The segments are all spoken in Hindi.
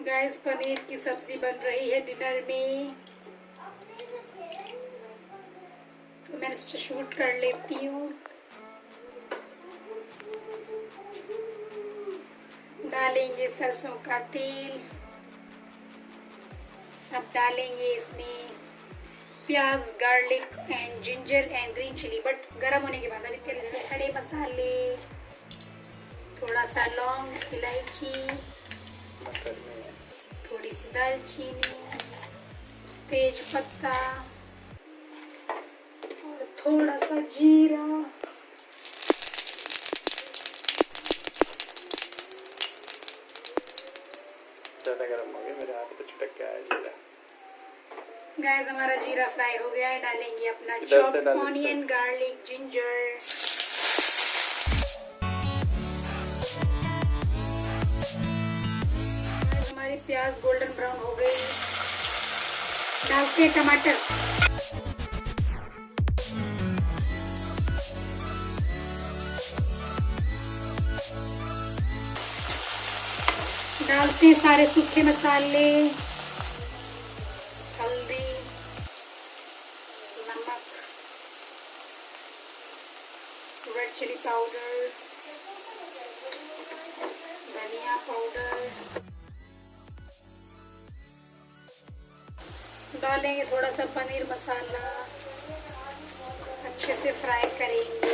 गाइस पनीर की सब्जी बन रही है डिनर में, तो मैंने सोचा शूट कर लेती हूँ। डालेंगे सरसों का तेल। अब डालेंगे इसमें प्याज, garlic and ginger and green chilli, but गर्म होने के बाद। अभी तेल से खड़े मसाले, थोड़ा सा लौंग, इलायची, थोड़ी सी दालचीनी, तेज पत्ता और थोड़ा सा जीरा। ज़्यादा गर्म हो गया, मेरे हाथ पे चिटक के आया जीरा। गैस हमारा जीरा फ्राई हो गया है। डालेंगे अपना चॉप्ड ऑनियन, गार्लिक, जिंजर। हमारी प्याज गोल्डन ब्राउन हो गई। डालते हैं टमाटर। डालते हैं सारे सूखे मसाले, हल्दी, नमक, रेड चिली पाउडर, धनिया पाउडर। डालेंगे थोड़ा सा पनीर मसाला, अच्छे से फ्राई करेंगे।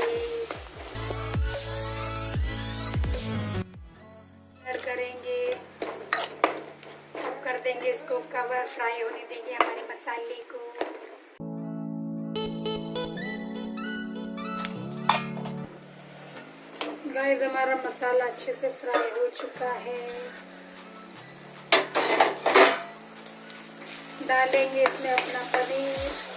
कर देंगे इसको कवर, फ्राई होने देंगे हमारे मसाले को। गाइस हमारा मसाला अच्छे से फ्राई हो चुका है। डालेंगे इसमें अपना पनीर।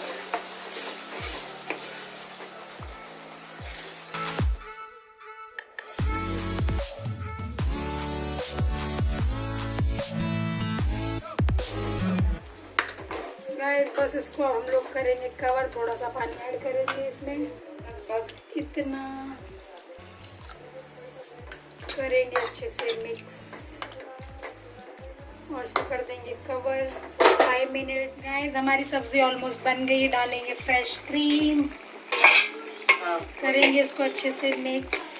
गाइस बस इसको हम लोग करेंगे कवर, थोड़ा सा पानी ऐड करेंगे इसमें, लगभग इतना करेंगे अच्छे से मिक्स और इसको कर देंगे कवर 5 मिनट। गाइस हमारी सब्जी ऑलमोस्ट बन गई। डालेंगे फ्रेश क्रीम, करेंगे इसको अच्छे से मिक्स।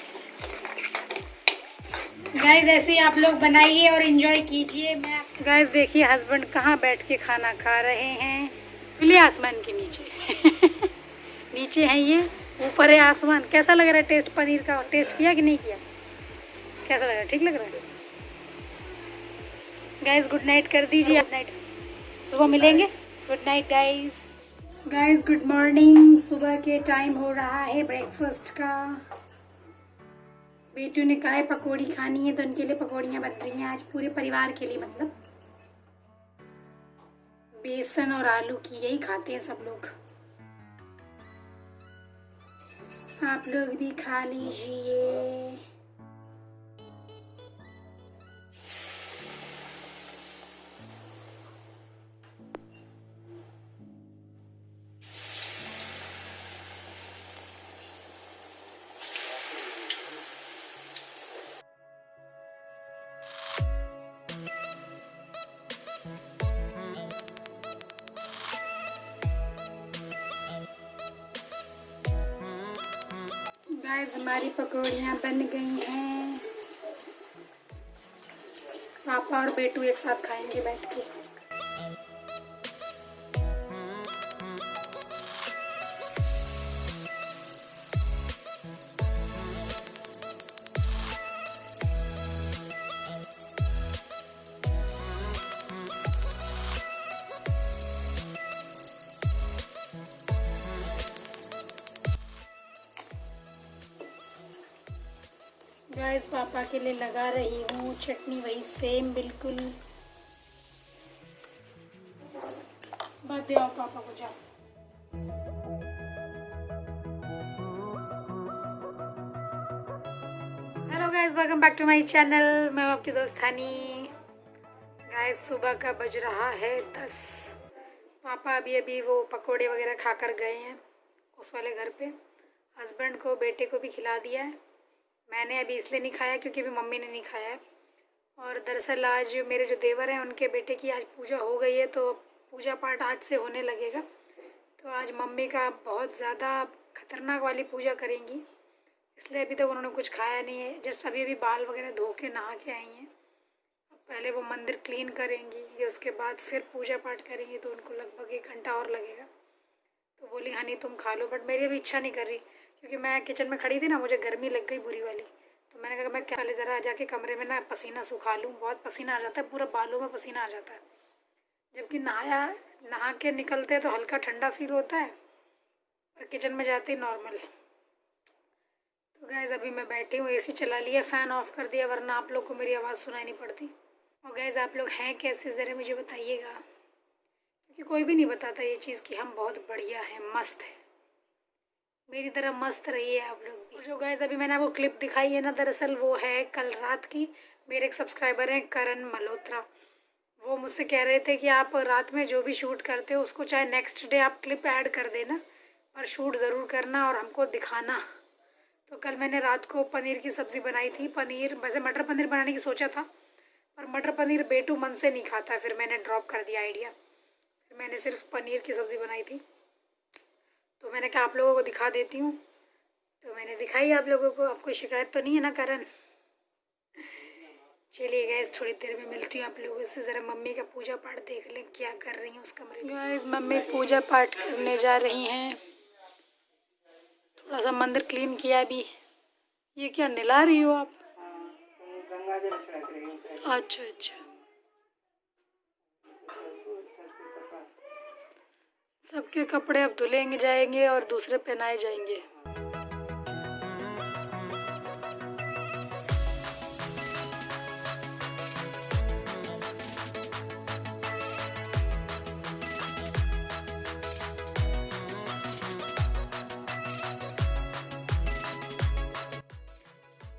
गाइस ऐसे ही आप लोग बनाइए और एंजॉय कीजिए। गाइस देखिए हस्बैंड कहाँ बैठ के खाना खा रहे हैं, खुले आसमान के नीचे। नीचे है ये, ऊपर है आसमान। कैसा लग रहा है टेस्ट? पनीर का टेस्ट किया कि नहीं किया? कैसा लग रहा है? ठीक लग रहा है? गाइस गुड नाइट कर दीजिए। गुड नाइट, सुबह मिलेंगे। Good night guys. Guys good morning. सुबह के टाइम हो रहा है ब्रेकफास्ट का। बेटू ने कहा है पकौड़ी खानी है, तो उनके लिए पकौड़ियाँ बन रही हैं आज, पूरे परिवार के लिए। मतलब बेसन और आलू की, यही खाते हैं सब लोग। आप लोग भी खा लीजिए। गाइस हमारी पकौड़ियाँ बन गई हैं। पापा और बेटू एक साथ खाएंगे बैठ के। गाइस पापा के लिए लगा रही हूँ चटनी, वही सेम बिल्कुल। बात दे आओ पापा को, जाओ। Hello guys, welcome back to my channel. मैं आपकी दोस्त हनी। गाइस सुबह का बज रहा है 10। पापा अभी वो पकोड़े वगैरह खाकर गए हैं उस वाले घर पे। हस्बैंड को, बेटे को भी खिला दिया है। मैंने अभी इसलिए नहीं खाया क्योंकि अभी मम्मी ने नहीं खाया है, और दरअसल आज मेरे जो देवर हैं उनके बेटे की आज पूजा हो गई है, तो पूजा पाठ आज से होने लगेगा। तो आज मम्मी का बहुत ज़्यादा खतरनाक वाली पूजा करेंगी, इसलिए अभी तक उन्होंने कुछ खाया नहीं है। जस्ट अभी अभी बाल वगैरह धो के नहा के आई हैं। अब पहले वो मंदिर क्लीन करेंगी, या उसके बाद फिर पूजा पाठ करेंगी, तो उनको लगभग 1 घंटा और लगेगा। तो बोली हनी तुम खा लो, बट मेरी अभी इच्छा नहीं कर रही, क्योंकि मैं किचन में खड़ी थी ना, मुझे गर्मी लग गई बुरी वाली। तो मैंने कहा मैं पहले ज़रा जाके कमरे में ना पसीना सुखा लूँ, बहुत पसीना आ जाता है, पूरा बालों में पसीना आ जाता है। जबकि नहा के निकलते तो हल्का ठंडा फील होता है, और किचन में जाते ही नॉर्मल। तो गैस अभी मैं बैठी हूँ, एसी चला लिया, फ़ैन ऑफ कर दिया, वरना आप लोग को मेरी आवाज़ सुनाई नहीं पड़ती। और गैस आप लोग हैं कैसे, ज़रा मुझे बताइएगा, क्योंकि कोई भी नहीं बताता ये चीज़ कि हम बहुत बढ़िया हैं, मस्त हैं। मेरी तरह मस्त रहिए आप लोग भी। जो गैस अभी मैंने आपको क्लिप दिखाई है ना, दरअसल वो है कल रात की। मेरे एक सब्सक्राइबर हैं करण मल्होत्रा, वो मुझसे कह रहे थे कि आप रात में जो भी शूट करते हो उसको चाहे नेक्स्ट डे आप क्लिप ऐड कर देना, पर शूट ज़रूर करना और हमको दिखाना। तो कल मैंने रात को पनीर की सब्ज़ी बनाई थी। पनीर वैसे मटर पनीर बनाने की सोचा था, पर मटर पनीर बेटू मन से नहीं खाता, फिर मैंने ड्रॉप कर दिया आइडिया। फिर मैंने सिर्फ पनीर की सब्ज़ी बनाई थी, तो मैंने कहा आप लोगों को दिखा देती हूँ। तो मैंने दिखाई आप लोगों को। आपको शिकायत तो नहीं है ना करण? चलिए गैस थोड़ी देर में मिलती हूँ आप लोगों से। ज़रा मम्मी का पूजा पाठ देख लें क्या कर रही हैं उस कमरे में। गैस मम्मी पूजा पाठ करने जा रही हैं। थोड़ा सा मंदिर क्लीन किया अभी। ये क्या नहला रही हो आप? गंगा जल छिड़क रही हूँ। अच्छा अच्छा। सबके कपड़े अब धुलेंगे जाएंगे और दूसरे पहनाए जाएंगे।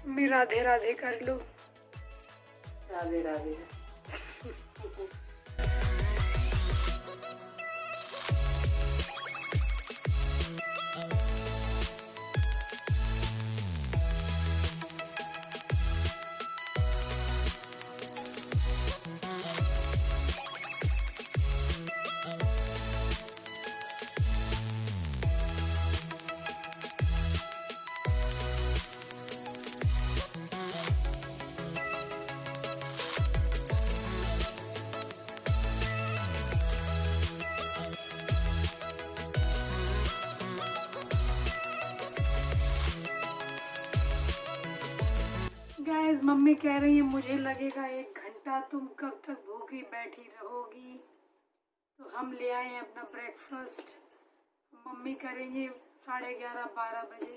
मम्मी राधे राधे कर लो। राधे राधे। गाइस मम्मी कह रही है मुझे लगेगा 1 घंटा, तुम कब तक भूखी बैठी रहोगी। तो हम ले आए हैं अपना ब्रेकफास्ट। मम्मी करेंगे 11:30-12 बजे।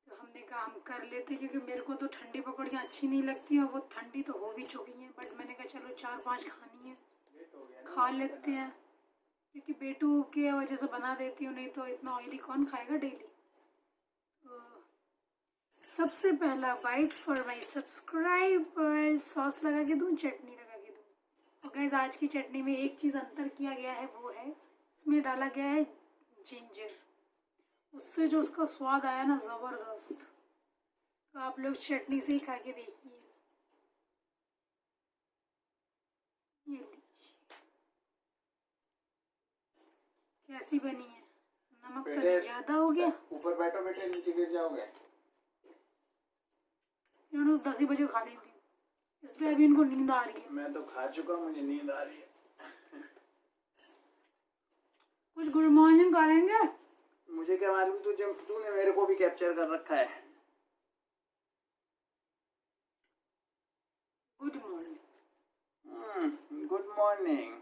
तो हमने कहा हम कर लेते, क्योंकि मेरे को तो ठंडी पकौड़ियाँ अच्छी नहीं लगती हैं, वो ठंडी तो हो भी चुकी हैं, बट मैंने कहा चलो 4-5 खानी है, खा लेते हैं, क्योंकि बेटू के वजह से बना देती हूँ, नहीं तो इतना ऑयली कौन खाएगा डेली। तो सबसे पहला bite for my subscribers. Sauce लगा के दूँ, चटनी लगा के दूँ? और गाइस आज की चटनी में एक चीज़ अंतर किया गया है, वो है इसमें डाला गया है जिंजर। उससे जो उसका स्वाद आया ना, ज़बरदस्त। तो आप लोग चटनी से ही खा के देखिए। ये लीजिए कैसी बनी है। नमक तो नहीं ज़्यादा हो गया? ऊपर बैठो बेटे, नीचे गिर जाओगे। इन्होंने तो 10 ही बजे खा ली थी, इसलिए अभी इनको नींद आ रही है। मैं तो खा चुका, मुझे नींद आ रही है। कुछ गुड मॉर्निंग करेंगे? मुझे क्या मालूम, तूने मेरे को भी कैप्चर कर रखा है। Good morning. Good morning.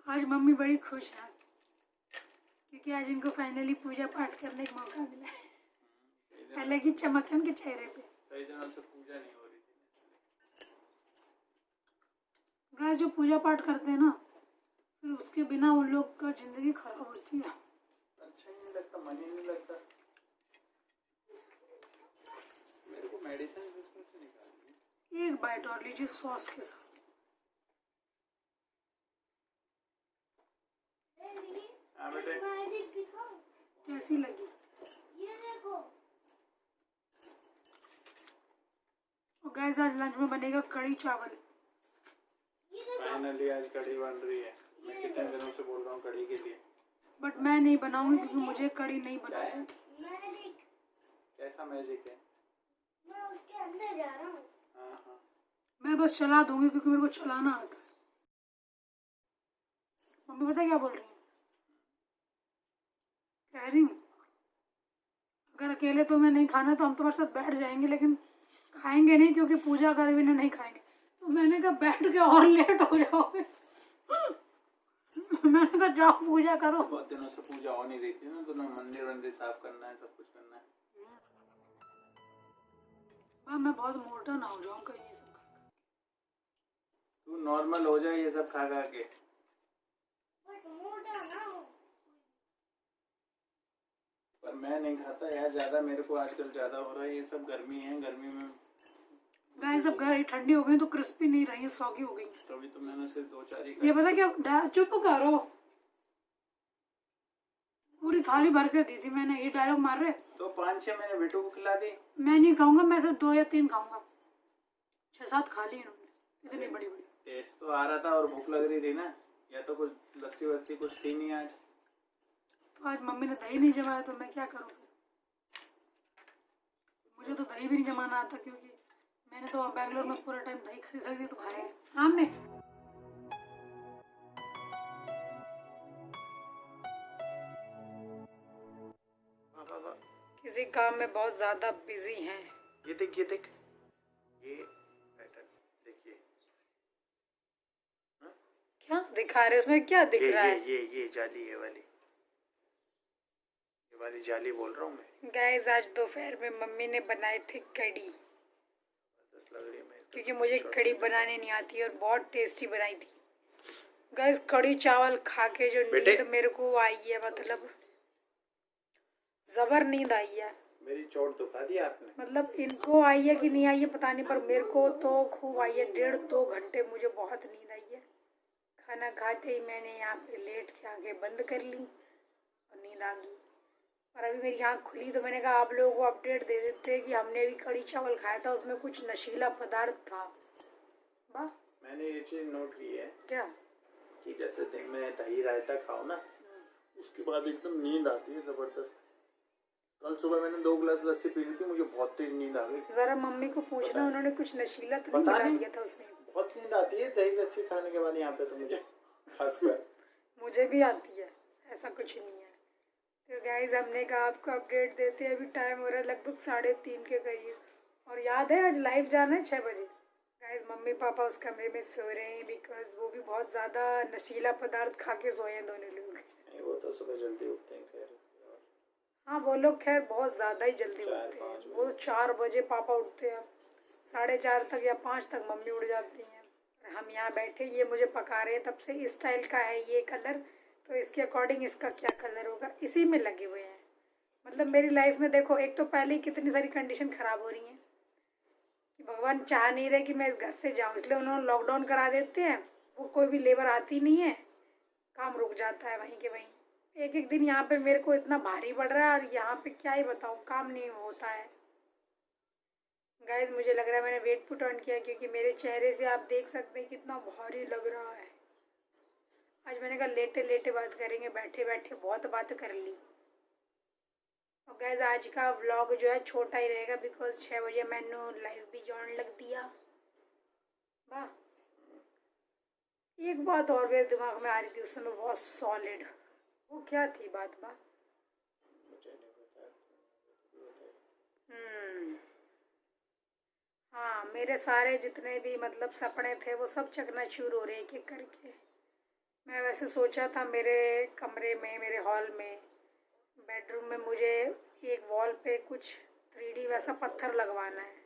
आज मम्मी बड़ी खुश है, क्योंकि आज इनको फाइनली पूजा पाठ करने का मौका मिला है। अलग ही चमक है उनके चेहरे पे। कई दिनों से पूजा नहीं हो रही थी। गाइस जो पूजा पाठ करते हैं ना, फिर उसके बिना उन लोग का जिंदगी खराब होती है। अच्छा ही नहीं लगता, मन ही नहीं लगता। मेरे को मेडिसिन उसमें से निकालनी। एक बाइट और लीजिए सॉस के साथ। हाँ बेटे, कैसी लगी? गाइस आज लंच में बनेगा कढ़ी चावल। फाइनली आज कढ़ी बन रही है। मैं कितने दिनों से बोल रहा हूँ कढ़ी के लिए। बट मैं नहीं बनाऊंगी क्योंकि मुझे कढ़ी नहीं बनानी। कैसा मैजिक है? मैं उसके अंदर जा रहा हूँ। हाँ। मैं बस चला दूंगी क्योंकि मेरे को चलाना आता है। मम्मी पता क्या बोल रही है? कह रही अगर अकेले तो मैं नहीं खाना तो हम तुम्हारे साथ बैठ जाएंगे, लेकिन खाएंगे नहीं क्योंकि पूजा कर भी नहीं खाएंगे। तो मैंने कहा बैठ के और लेट हो जाओगे। मैंने कहा जाओ पूजा करो। बहुत दिनों से पूजा हो नहीं रही थी ना, तो मंदिर वंदिर साफ करना है, सब कुछ करना है। मैं बहुत मोटा ना हो जाऊं कहीं ये सब खा। तू नॉर्मल हो जाए ये सब खा खा के। बट मोटा ना हो। पर मैं नहीं खाता यार ज्यादा, मेरे को आजकल ज्यादा हो रहा है ये सब। गर्मी है, गर्मी में गाइस अब घर ठंडी हो गई तो क्रिस्पी नहीं रही, सॉगी हो गई। तभी तो मैंने सिर्फ 2-4 ही ये पता क्या, चुप करो। पूरी थाली भर के दी थी मैंने। ये डायलॉग मार रहे। तो 5-6 मैंने बेटू को खिला दी। मैं नहीं खाऊंगा, मैं सिर्फ 2 या 3 खाऊंगा। 6-7 खा ली इन्होंने, इतनी बड़ी बड़ी। टेस्ट तो आ रहा था और भूख लग रही थी ना। या तो कुछ लस्सी वस्सी कुछ थी नहीं आज। तो आज मम्मी ने दही नहीं जमाया तो मैं क्या करूँ फिर? मुझे तो दही भी नहीं जमाना आता क्योंकि मैंने तो बैंगलोर में पूरा टाइम दही खरीद तो खाया है। हाँ मैं किसी काम में बहुत ज्यादा बिजी हैं। ये देख ये पैटर्न देखिए। क्या दिखा रहे, उसमें क्या दिख रहा है? ये जाली, ये वाली जाली बोल रहा हूँ मैं। गाइस आज दोपहर में मम्मी ने बनाई थी कढ़ी, लग रही है मैं क्योंकि मुझे कढ़ी बनाने नहीं आती और बहुत टेस्टी बनाई थी। गाइस कढ़ी चावल खा के जो नींद मेरे को आई है, मतलब जबर नींद आई है। मेरी चोट दुखा दी आपने। मतलब इनको आई है कि नहीं आई है पता नहीं, पर मेरे को तो खूब आई है। 1.5-2 घंटे मुझे बहुत नींद आई है। खाना खाते ही मैंने यहाँ पे लेट के आंखें बंद कर ली और नींद आ गई। और अभी मेरी आँख खुली तो मैंने कहा आप लोगों को अपडेट दे देते कि हमने भी कढ़ी चावल खाया था, उसमें कुछ नशीला पदार्थ था। वाह, मैंने ये चीज नोट की है क्या कि जैसे दिन में दही रायता खाओ ना, उसके बाद एकदम नींद आती है जबरदस्त। कल सुबह मैंने 2 गिलास लस्सी पी ली थी, मुझे बहुत तेज नींद आ गई। जरा मम्मी को पूछना उन्होंने कुछ नशीला तो नहीं मिला दिया था उसमें। बहुत नींद आती है दही लस्सी खाने के बाद यहाँ पे तो मुझे, खासकर मुझे भी आती है, ऐसा कुछ नहीं है। तो गाइज हमने कहा आपको अपडेट देते हैं। अभी टाइम हो रहा है लगभग 3:30 के करीब और याद है आज लाइव जाना है 6 बजे। गाइज मम्मी पापा उस कमरे में सो रहे हैं बिकॉज वो भी बहुत ज़्यादा नशीला पदार्थ खा के सोए हैं दोनों लोग। नहीं वो तो सुबह जल्दी उठते हैं खैर। हाँ वो लोग खैर बहुत ज़्यादा ही जल्दी उठते हैं। वो 4 बजे पापा उठते हैं, 4:30 तक या 5 तक मम्मी उठ जाती हैं। और हम यहाँ बैठे, ये मुझे पका रहे हैं तब से। इस स्टाइल का है ये कलर, तो इसके अकॉर्डिंग इसका क्या कलर होगा इसी में लगे हुए हैं। मतलब मेरी लाइफ में देखो, एक तो पहले ही कितनी सारी कंडीशन ख़राब हो रही हैं कि भगवान चाह नहीं रहे कि मैं इस घर से जाऊँ, इसलिए उन्होंने लॉकडाउन करा देते हैं। वो कोई भी लेबर आती नहीं है, काम रुक जाता है वहीं के वहीं। एक एक दिन यहाँ पे मेरे को इतना भारी पड़ रहा है और यहाँ पे क्या ही बताऊँ, काम नहीं होता है। गाइस मुझे लग रहा है मैंने वेट पुट ऑन किया क्योंकि मेरे चेहरे से आप देख सकते हैं कितना भारी लग रहा है। आज मैंने कहा लेटे लेटे बात करेंगे, बैठे बैठे बहुत बात कर ली। और गाइस आज का व्लॉग जो है छोटा ही रहेगा बिकॉज 6 बजे मैंने लाइव भी जॉइन लग दिया। वाह, एक बात और मेरे दिमाग में आ रही थी उस समय बहुत सॉलिड। वो क्या थी बात? हाँ, मेरे सारे जितने भी मतलब सपने थे वो सब चकनाचूर हो रहे हैं एक करके। मैं वैसे सोचा था मेरे कमरे में, मेरे हॉल में, बेडरूम में मुझे एक वॉल पे कुछ 3D वैसा पत्थर लगवाना है।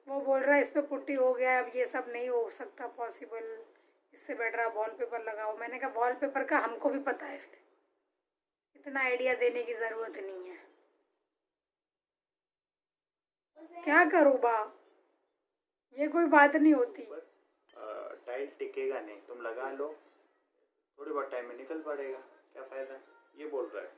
वो बोल रहा है इस पे पुट्टी हो गया है, अब ये सब नहीं हो सकता पॉसिबल, इससे बेटर आप वॉलपेपर लगाओ। मैंने कहा वॉलपेपर का हमको भी पता है, फिर इतना आइडिया देने की ज़रूरत नहीं है। क्या करूँ बा, ये कोई बात नहीं होती। टाइल टिकेगा नहीं, तुम लगा लो, थोड़ी बहुत टाइम में निकल पड़ेगा, क्या फ़ायदा। ये बोल रहा है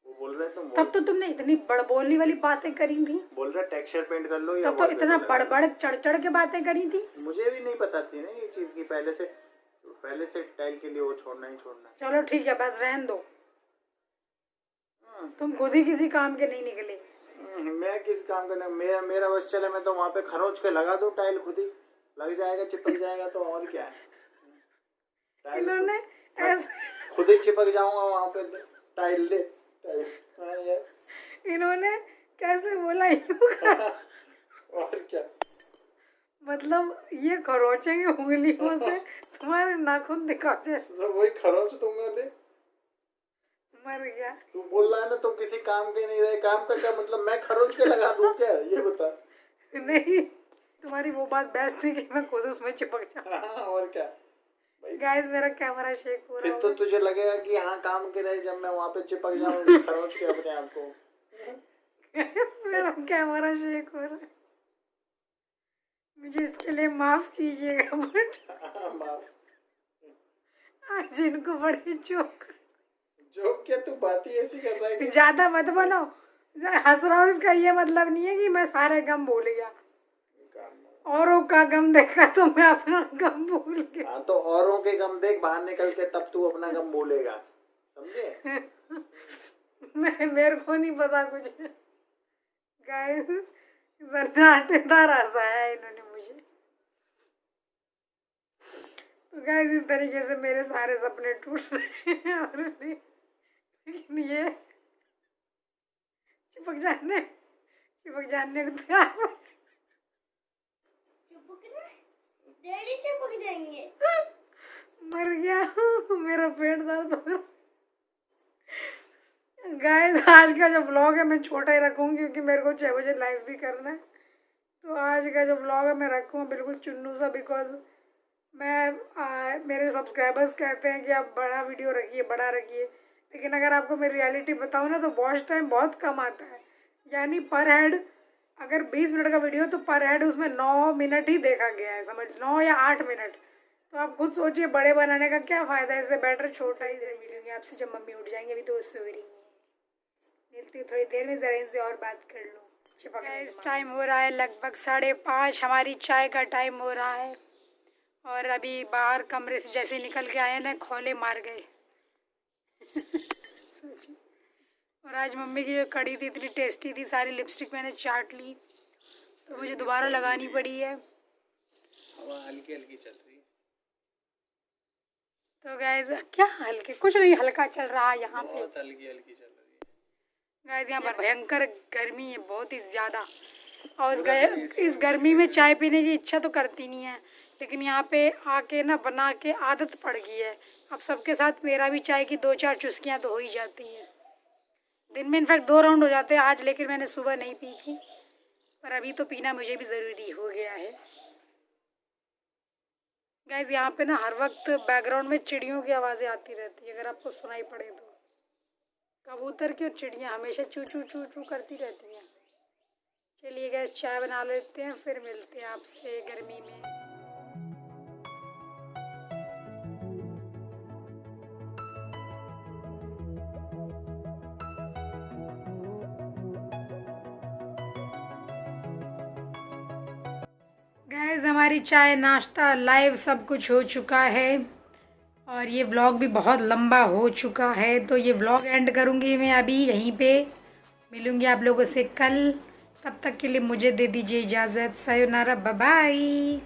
वो बोल रहे तुम तब तो तुमने इतनी बड़बोली वाली बातें करी थी, बोल रहे टेक्सचर पेंट कर लो या तब तो इतना बड़बड़ चढ़ चढ़ के बातें करी थी। मुझे भी नहीं पता थी ना ये चीज की पहले से टाइल के लिए वो छोड़ना ही छोड़ना। चलो ठीक है, बस रहन दो, तुम खुद ही किसी काम के नहीं निकले। मैं किस काम करने, मेरा बस चले, मैं तो वहाँ पे खरोच के लगा दूं टाइल, खुद ही लग जाएगा, चिपक जाएगा, तो और क्या है। टाइल इन्होंने ऐसे खुद ही चिपक जाऊंगा वहाँ पे, टाइल दे टाइल। हाँ यार, इन्होंने कैसे बोला यूं कर? और क्या। मतलब ये खरोचेंगे उंगलियों से, तुम्हारे नाखून दिखा जैसे। तो वही खरोच तुम ले, मर गया। तू बोल रहा है ना तुम किसी काम के नहीं रहे, काम का क्या मतलब, मैं खरोच के लगा दूं क्या, ये बता। नहीं, तुम्हारी वो बात बेस्ट थी कि मैं खुद उसमें चिपक जाऊं। हाँ, और क्या। गाइस मेरा कैमरा शेक हो रहा फिर है। तो तुझे लगेगा कि हाँ काम के रहे, जब मैं वहाँ पे चिपक जाऊंगी खरोच के अपने आप को। मेरा कैमरा शेक हो रहा है, मुझे इसके लिए माफ कीजिएगा, बट माफ। आज इनको बड़ी जोक क्या तू बात ही ऐसी कर रहा है कि ज्यादा मत बनो। हंस रहा हूँ इसका ये मतलब नहीं है कि मैं सारे गम भूल गया, औरों का गम देखा तो मैं अपना गम भूल गया। हाँ, तो औरों के गम देख बाहर निकल के, तब तू अपना गम भूलेगा, समझे। मेरे को नहीं पता कुछ। गाइस सन्नाटेदार हंसाया इन्होंने मुझे। तो गाइस इस तरीके से मेरे सारे सपने टूट रहे हैं, और लेकिन ये चिपक जाने को तैयार। डैडी चिपक जाएंगे। मर गया, मेरा पेट दर्द हो रहा। गाइस आज का जो व्लॉग है मैं छोटा ही रखूँगी, क्योंकि मेरे को 6 बजे लाइव भी करना है। तो आज का जो व्लॉग है मैं रखूँगा बिल्कुल चुन्नू सा, बिकॉज मेरे सब्सक्राइबर्स कहते हैं कि आप बड़ा वीडियो रखिए, बड़ा रखिए, लेकिन अगर आपको मैं रियलिटी बताऊँ ना तो वॉच टाइम बहुत कम आता है। यानी पर हेड अगर 20 मिनट का वीडियो तो पर हेड उसमें 9 मिनट ही देखा गया है, समझ 9 या 8 मिनट। तो आप खुद सोचिए बड़े बनाने का क्या फ़ायदा है, इससे बेटर छोटा ही से मिलूंगी आपसे जब मम्मी उठ जाएंगे। अभी तो सो रही है, मिलती हूँ थोड़ी देर में, ज़रा इनसे और बात कर लो। इस टाइम हो रहा है लगभग 5:30, हमारी चाय का टाइम हो रहा है। और अभी बाहर कमरे से जैसे निकल के आए ना, खोले मार गए। सोचिए। और आज मम्मी की जो कड़ी थी इतनी टेस्टी थी, सारी लिपस्टिक मैंने चाट ली, तो मुझे दोबारा लगानी पड़ी है। हवा हल्की हल्की चल रही है। तो गाइस क्या हल्के, कुछ नहीं हल्का चल रहा है यहाँ पे, बहुत हल्की हल्की चल रही है। गाइस यहाँ पर भयंकर गर्मी है, बहुत ही ज़्यादा। और इस गर्मी में चाय पीने की इच्छा तो करती नहीं है, लेकिन यहाँ पे आके ना बना के आदत पड़ गई है। अब सबके साथ मेरा भी चाय की 2-4 चुस्कियाँ तो हो ही जाती हैं दिन में, इनफैक्ट 2 राउंड हो जाते हैं आज, लेकिन मैंने सुबह नहीं पी थी, पर अभी तो पीना मुझे भी ज़रूरी हो गया है। गाइस यहाँ पे ना हर वक्त बैकग्राउंड में चिड़ियों की आवाज़ें आती रहती है, अगर आपको सुनाई पड़े तो। कबूतर की और चिड़ियाँ हमेशा चू चू चू चू करती रहती हैं। चलिए गैस चाय बना लेते हैं, फिर मिलते हैं आपसे गर्मी में। गाइस हमारी चाय नाश्ता लाइव सब कुछ हो चुका है, और ये व्लॉग भी बहुत लंबा हो चुका है, तो ये व्लॉग एंड करूँगी मैं अभी यहीं पे। मिलूँगी आप लोगों से कल, तब तक के लिए मुझे दे दीजिए इजाज़त। Sayonara, bye bye.